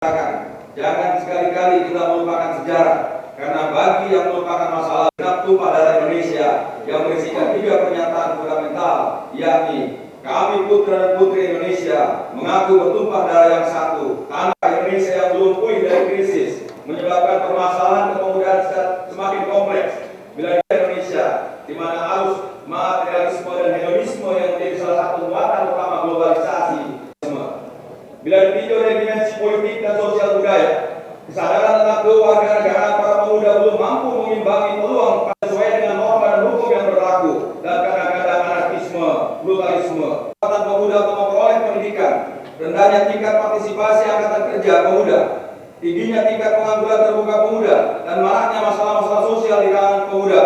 Jangan sekali-kali kita melupakan sejarah, karena bagi yang melupakan masalah genap tumpah darah Indonesia yang berisikan 3 pernyataan fundamental, yakni kami putra dan putri Indonesia mengaku bertumpah darah yang satu, tanah Indonesia yang belum pulih dari krisis, menyebabkan permasalahan kepemudaan semakin kompleks. Bila di Indonesia, di mana arus materialisme dan hedonisme yang menjadi salah satu muatan utama globalisasi, bila ditinjau dari dimensi politik dan sosial budaya, kesadaran tentang kewarganegaraan para pemuda belum mampu mengimbangi peluang sesuai dengan norma dan hukum yang berlaku, dan kadang-kadang anarkisme, pluralisme. Kesempatan pemuda untuk memperoleh pendidikan, rendahnya tingkat partisipasi angkatan kerja pemuda, tingginya tingkat pengangguran terbuka pemuda, dan maraknya masalah-masalah sosial di kalangan pemuda,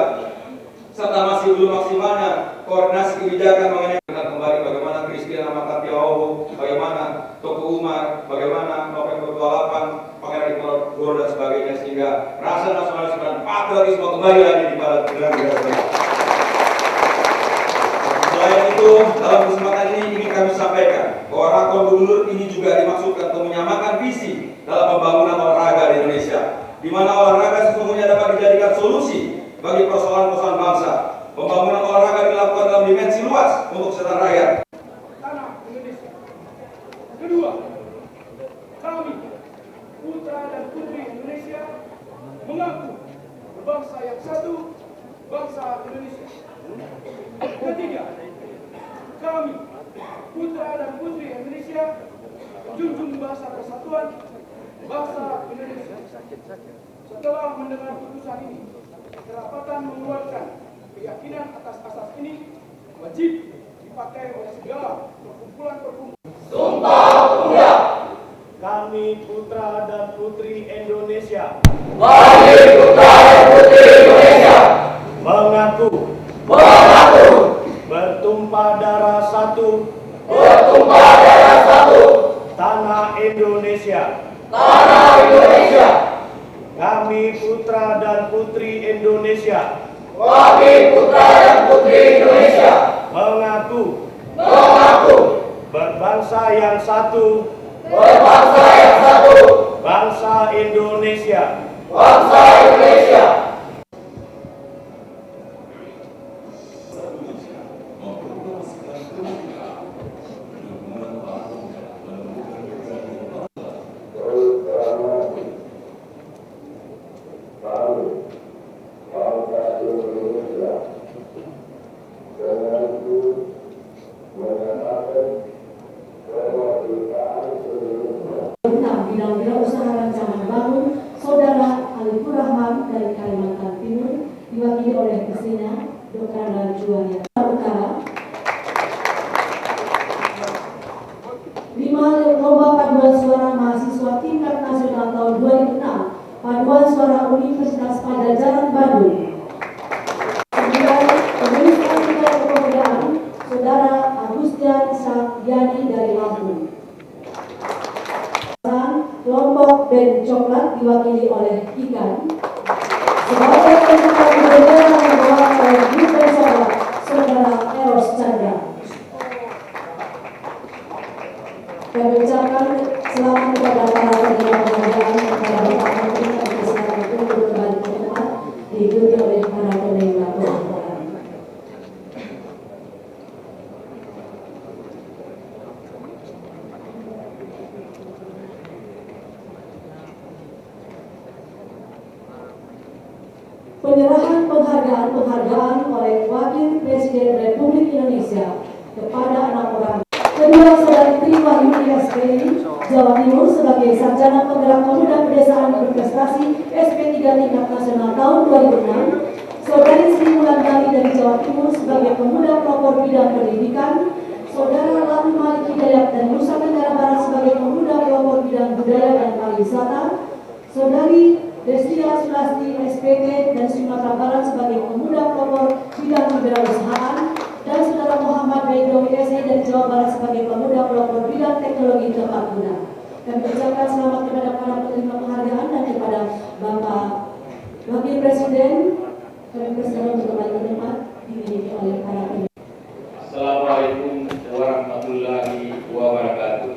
serta masih belum maksimalnya koordinasi kebijakan mengenai kembali bagaimana Christian Amatati Aowo, bagaimana Toko Umar, bagaimana November 28, Pangeran Diponegoro dan sebagainya, sehingga rasa nasionalisme dan patriotisme kembali lagi di balik negara. Selain itu, dalam kesempatan ini ingin kami sampaikan bahwa Rakor Gubernur ini juga dimaksudkan untuk menyamakan visi dalam pembangunan olahraga di Indonesia, di mana olahraga sesungguhnya dapat dijadikan solusi bagi persoalan-persoalan bangsa. Pembangunan olahraga dilakukan dalam dimensi luas untuk kesejahteraan rakyat. Tanah Indonesia. Kedua, kami putra dan putri Indonesia mengaku berbangsa yang satu, bangsa Indonesia. Ketiga, kami putra dan putri Indonesia menjunjung bahasa persatuan bangsa Indonesia. Setelah mendengar putusan ini, kerapatan mengeluarkan keyakinan atas asas ini wajib dipakai oleh segala perkumpulan-perkumpulan. Sumpah Pemuda. Kami putra dan putri Indonesia. Kami putra dan putri Indonesia. Mengaku bertumpah darah satu. Bertumpah darah satu. Tanah Indonesia. Tanah Indonesia. Kami putra dan putri Indonesia. Kami putra dan putri Indonesia. Mengaku berbangsa yang satu. Berbangsa yang satu. Bangsa Indonesia. Bangsa Indonesia. Bidang-bidang usaha rancangan bangun Saudara Alipur Rahman dari Kalimantan Timur, diwakili oleh istrinya Dr. Andra Juwania Utara. 5. Lomba paduan suara mahasiswa tingkat nasional tahun 2006, paduan suara Universitas Padjadjaran Bandung. 9. Penulis artikel kepemudaan Saudara Agustian Sakyani dari Lampung. Kelompok band coklat diwakili oleh Ikan. Sebagai peserta bendera yang dibawa oleh grup band Saudara Eros Chandra. Kami ucapkan selamat kepada para penerima penghargaan kepada Bapak Menteri yang bersedia untuk kembali ke tempat diikuti oleh para penerima penghargaan. Penyerahan penghargaan oleh Wakil Presiden Republik Indonesia kepada 6 orang. Kedua, Saudari Tri Wahyuni SPI, Jawa Timur sebagai Sarjana Penggerak Pemuda Pedesaan Berprestasi SP3 tingkat nasional tahun 2006. Saudari Sri Wulandari dari Jawa Timur sebagai Pemuda Pelopor Bidang Pendidikan. Saudara Lalu Malik Hidayat dari Nusa Tenggara Barat sebagai Pemuda Pelopor Bidang Budaya dan Pariwisata. Saudari Destia Sulasti SPT dan Sumatera Barat sebagai Pemuda Pelopor Bidang Kewirausahaan, dan Saudara Muhammad Bedro SI dari Jawa Barat sebagai Pemuda Pelopor Bidang Teknologi Tempat Guna. Kami ucapkan selamat kepada para penerima penghargaan dan kepada Bapak Wakil Presiden. Kami berserah untuk kembali ke tempat dimiliki oleh para penerima. Assalamualaikum warahmatullahi wabarakatuh.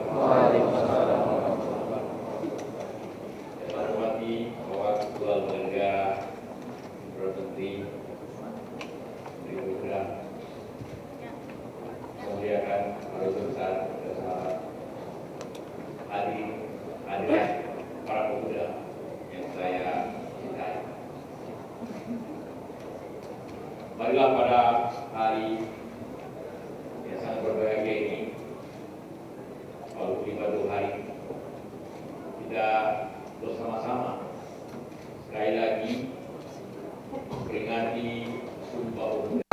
Alhamdulillah pada hari yang sangat berbahagia ini, walaupun 50 hari, kita bersama-sama sekali lagi memperingati Sumpah Pemuda.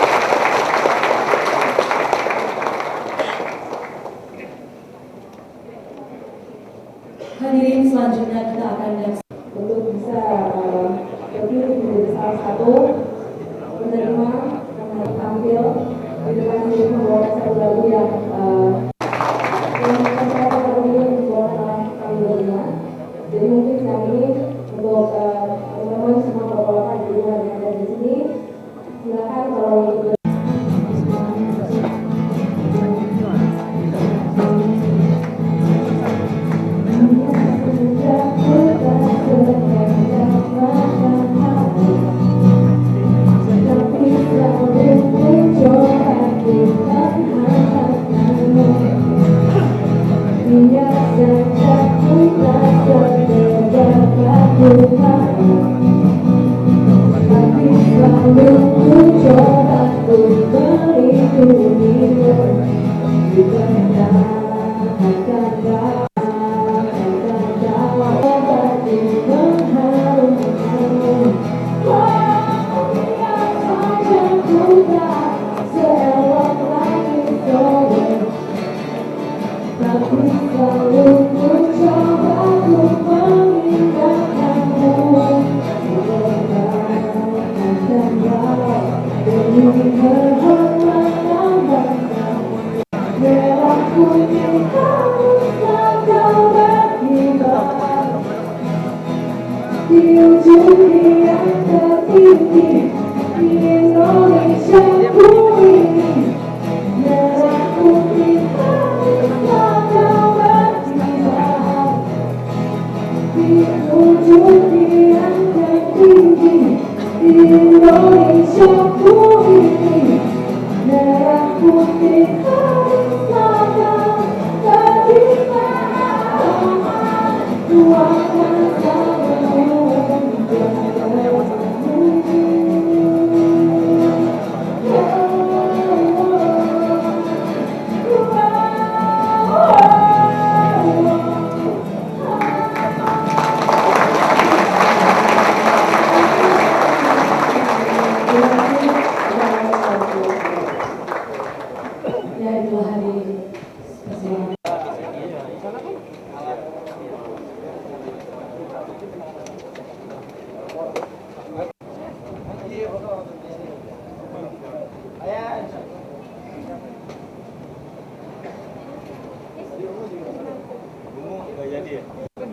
Hadirin, selanjutnya kita akan untuk bisa terpilih menjadi salah satu penerima yang tampil di depan sini membawa satu lagu yang akan saya terpilih dibawakan oleh kami berdua. Jadi mungkin kami untuk teman-teman semua bapak-bapak di luar yang ada di sini, silakan kalau untuk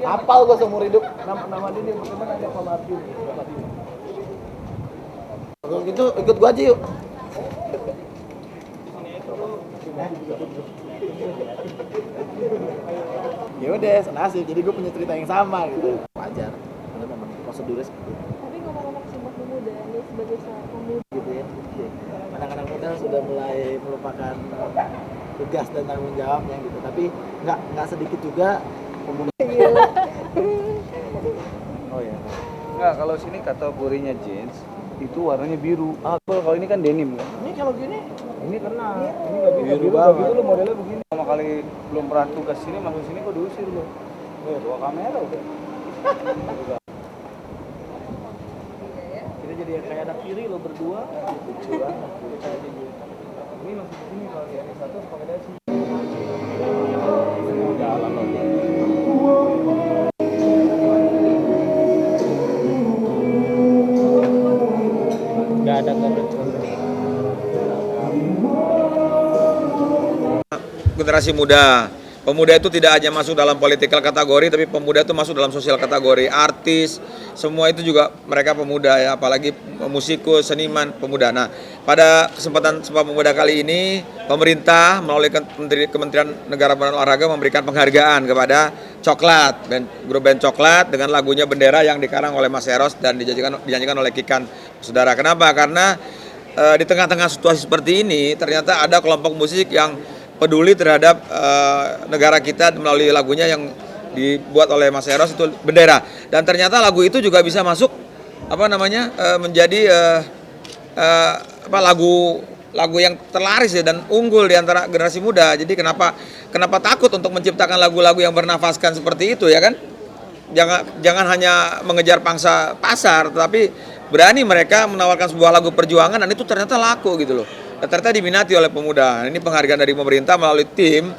Hafal gue seumur hidup nama dia bagaimana ada Pak Marju. Kalau gitu ikut gua aja yuk. Ya udah, senasib. Jadi gue punya cerita yang sama gitu. Wajar. Karena memang prosedurnya seperti itu. Tapi ngomong-ngomong Sumpah Pemuda ini sebagai seorang pemuda Gitu ya. Anak-anak muda sudah mulai melupakan tugas dan tanggung jawabnya gitu. Tapi nggak sedikit juga pemuda. Oh ya. Enggak, kalau sini kategorinya jeans itu warnanya biru. Kalau ini kan denim kan. Ini kalau gini Ini kena. Ini enggak biru banget. Itu lo modelnya begini. Pertama kali belum pernah tugas sini, masuk sini kok diusir lo. Bawa kamera udah. kita jadi kayak anak kiri lo berdua. Lucu banget. Ini masuk ke sini kalau yang satu pakai dasi. Jalan lo. Enggak ada Generasi muda. Pemuda itu tidak hanya masuk dalam political kategori, tapi pemuda itu masuk dalam sosial kategori. Artis, semua itu juga mereka pemuda ya, apalagi musikus, seniman, pemuda. Nah, pada kesempatan Sumpah Pemuda kali ini, pemerintah melalui Kementerian Negara dan Olahraga memberikan penghargaan kepada Coklat, grup band Coklat dengan lagunya Bendera yang dikarang oleh Mas Eros dan dinyanyikan oleh Kikan. Saudara, kenapa? Karena di tengah-tengah situasi seperti ini, ternyata ada kelompok musik yang peduli terhadap negara kita melalui lagunya yang dibuat oleh Mas Eros itu Bendera, dan ternyata lagu itu juga bisa masuk menjadi lagu yang terlaris ya dan unggul di antara generasi muda. Jadi kenapa takut untuk menciptakan lagu-lagu yang bernafaskan seperti itu ya kan? Jangan hanya mengejar pangsa pasar, tapi berani mereka menawarkan sebuah lagu perjuangan dan itu ternyata laku gitu loh. Dan ternyata diminati oleh pemuda. Ini penghargaan dari pemerintah melalui tim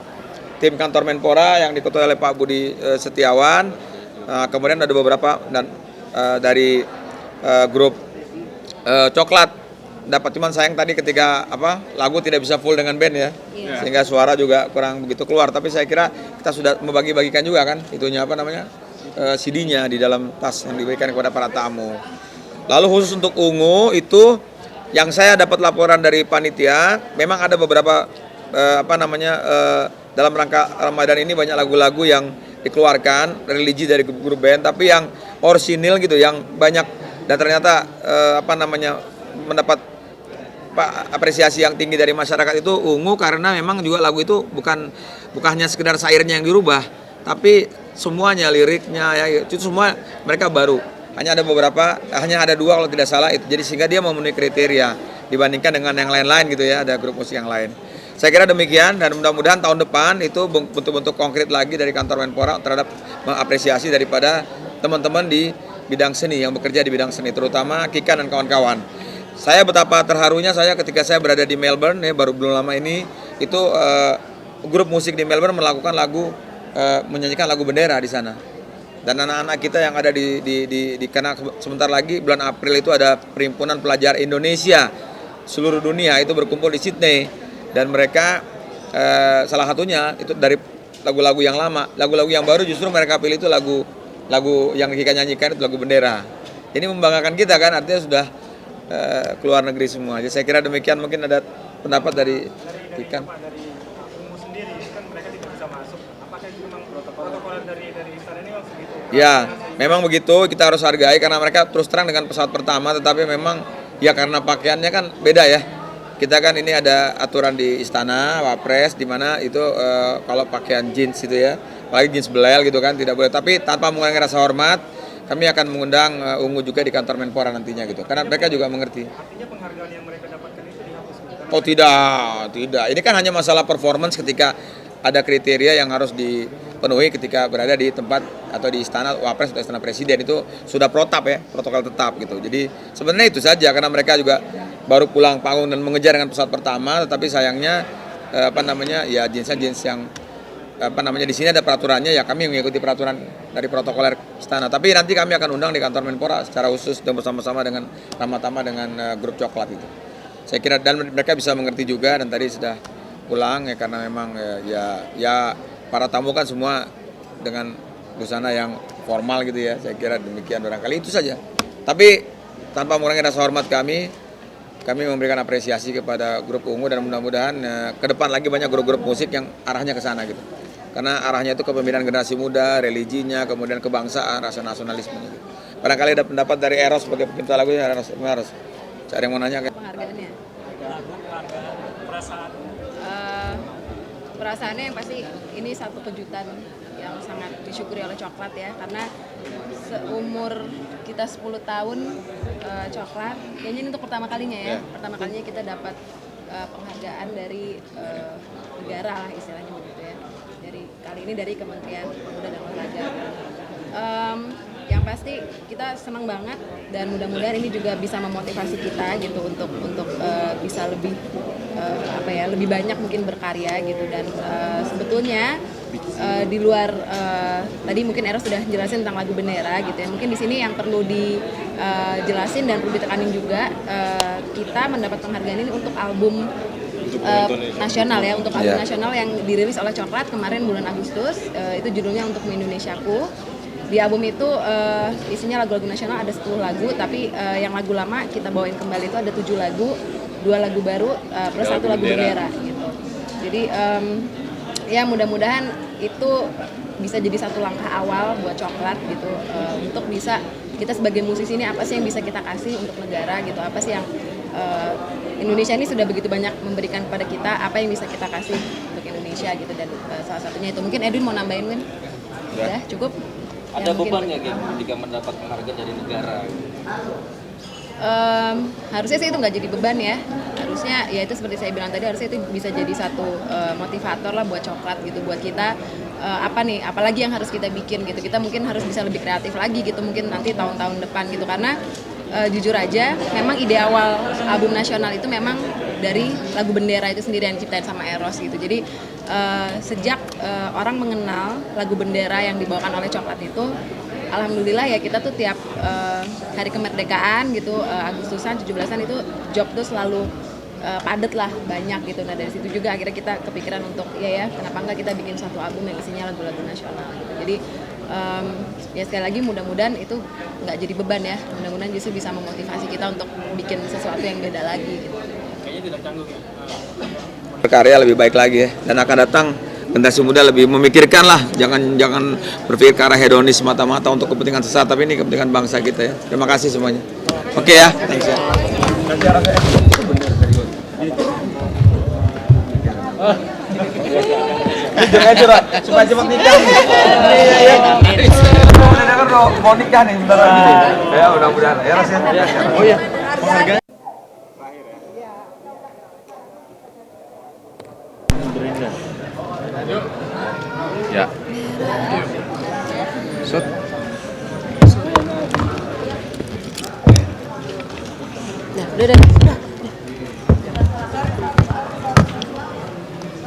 kantor Menpora yang diketuai oleh Pak Budi Setiawan. Kemudian ada beberapa dan dari grup Coklat dapat, cuman sayang tadi ketika lagu tidak bisa full dengan band ya, sehingga suara juga kurang begitu keluar. Tapi saya kira kita sudah membagi-bagikan juga kan itunya CD-nya di dalam tas yang diberikan kepada para tamu. Lalu khusus untuk Ungu itu yang saya dapat laporan dari panitia, memang ada beberapa dalam rangka Ramadan ini banyak lagu-lagu yang dikeluarkan religi dari grup band, tapi yang orsinil gitu, yang banyak dan ternyata mendapat apresiasi yang tinggi dari masyarakat itu Ungu, karena memang juga lagu itu bukan hanya sekedar syairnya yang dirubah, tapi semuanya, liriknya ya itu semua mereka baru. Hanya ada 2 kalau tidak salah itu. Jadi sehingga dia memenuhi kriteria dibandingkan dengan yang lain-lain gitu ya, ada grup musik yang lain. Saya kira demikian dan mudah-mudahan tahun depan itu bentuk-bentuk konkret lagi dari kantor Menpora terhadap mengapresiasi daripada teman-teman di bidang seni yang bekerja di bidang seni, terutama Kika dan kawan-kawan. Saya betapa terharunya saya ketika saya berada di Melbourne ya, baru belum lama ini itu grup musik di Melbourne melakukan menyanyikan lagu bendera di sana. Dan anak-anak kita yang ada karena sebentar lagi bulan April itu ada Perhimpunan Pelajar Indonesia seluruh dunia itu berkumpul di Sydney, dan mereka salah satunya itu dari lagu-lagu yang lama, lagu-lagu yang baru justru mereka pilih itu lagu yang Kika nyanyikan itu lagu bendera. Ini membanggakan kita kan, artinya sudah keluar negeri semua. Jadi saya kira demikian, mungkin ada pendapat dari Kika. Dari Ungu sendiri kan mereka tidak bisa masuk. Apakah itu memang protokol dari istana ini memang begitu? Ya, memang begitu, kita harus hargai karena mereka terus terang dengan pesawat pertama, tetapi memang ya karena pakaiannya kan beda ya. Kita kan ini ada aturan di istana, Wapres, di mana itu kalau pakaian jeans itu ya, apalagi jeans belel gitu kan tidak boleh. Tapi tanpa mengurangi rasa hormat, kami akan mengundang Ungu juga di kantor Menpora nantinya gitu, karena mereka juga mengerti. Artinya penghargaan yang mereka dapatkan itu dihapus? Oh tidak. Ini kan hanya masalah performance ketika ada kriteria yang harus dipenuhi ketika berada di tempat atau di istana Wapres atau istana Presiden, itu sudah protokol tetap gitu. Jadi sebenarnya itu saja, karena mereka juga baru pulang panggung dan mengejar dengan pesawat pertama, tetapi sayangnya ya jeans yang di sini ada peraturannya, ya kami mengikuti peraturan dari protokoler istana. Tapi nanti kami akan undang di kantor Menpora secara khusus dan bersama-sama dengan Tama-Tama dengan grup Coklat itu. Saya kira dan mereka bisa mengerti juga, dan tadi sudah pulang ya, karena memang ya para tamu kan semua dengan busana yang formal gitu ya. Saya kira demikian barangkali itu saja. Tapi tanpa mengurangi rasa hormat kami memberikan apresiasi kepada grup Ungu, dan mudah-mudahan ke depan lagi banyak grup-grup musik yang arahnya ke sana gitu. Karena arahnya itu kepemimpinan generasi muda, religinya, kemudian kebangsaan, rasa nasionalisme gitu. Barangkali ada pendapat dari Eros sebagai pencipta lagunya. Eros. Cari yang mau nanya kan? Penghargaannya. Perasaannya yang pasti ini satu kejutan yang sangat disyukuri oleh Coklat ya, karena seumur kita 10 tahun Coklat, kayaknya ini untuk pertama kalinya ya, pertama kalinya kita dapat penghargaan dari negara lah istilahnya begitu ya. Kali ini dari Kementerian Pemuda dan Olahraga. Yang pasti kita senang banget, dan mudah-mudahan ini juga bisa memotivasi kita gitu untuk bisa lebih lebih banyak mungkin berkarya gitu. Dan sebetulnya di luar tadi mungkin Eros sudah jelasin tentang lagu bendera gitu ya. Mungkin di sini yang perlu dijelasin dan perlu ditekanin juga, kita mendapat penghargaan ini untuk album nasional ya, untuk album nasional yang dirilis oleh Coklat kemarin bulan Agustus. Itu judulnya Untuk Indonesiaku. Di album itu isinya lagu-lagu nasional ada 10 lagu, tapi yang lagu lama kita bawain kembali itu ada 7 lagu, 2 lagu baru plus 1 lagu bendera gitu. Jadi ya mudah-mudahan itu bisa jadi satu langkah awal buat Coklat gitu, untuk bisa kita sebagai musisi ini apa sih yang bisa kita kasih untuk negara gitu, apa sih yang Indonesia ini sudah begitu banyak memberikan kepada kita, apa yang bisa kita kasih untuk Indonesia gitu. Dan salah satunya itu. Mungkin Edwin mau nambahin, Win? Udah cukup? Ada beban nggak jika mendapat penghargaan dari negara? Harusnya sih itu nggak jadi beban ya. Harusnya ya itu seperti saya bilang tadi, harusnya itu bisa jadi satu motivator lah buat coklat gitu, buat kita apalagi yang harus kita bikin gitu. Kita mungkin harus bisa lebih kreatif lagi gitu mungkin nanti tahun-tahun depan gitu, karena jujur aja memang ide awal album nasional itu memang dari lagu Bendera itu sendiri yang diciptain sama Eros gitu. Jadi sejak orang mengenal lagu Bendera yang dibawakan oleh Coklat itu, alhamdulillah ya kita tuh tiap hari kemerdekaan gitu, Agustusan, 17-an itu job tuh selalu padet lah, banyak gitu. Nah dari situ juga akhirnya kita kepikiran untuk ya kenapa enggak kita bikin satu album yang isinya lagu-lagu nasional gitu. Jadi ya sekali lagi mudah-mudahan itu nggak jadi beban ya, mudah-mudahan justru bisa memotivasi kita untuk bikin sesuatu yang beda lagi gitu. Kayaknya tidak canggung ya. Berkarya lebih baik lagi ya, dan akan datang generasi muda lebih memikirkan lah, jangan berpikir ke arah hedonis semata-mata untuk kepentingan sesaat, tapi ini kepentingan bangsa kita ya. Terima kasih semuanya. Oke ya. Thanks ya. Supaya cepat nikah. Iya. Udah dengar mau nikah nih bentar lagi. Ya mudah-mudahan. Ya Ras ya. Oh iya. Penghargaan. Ya. Shot. Nah, udah.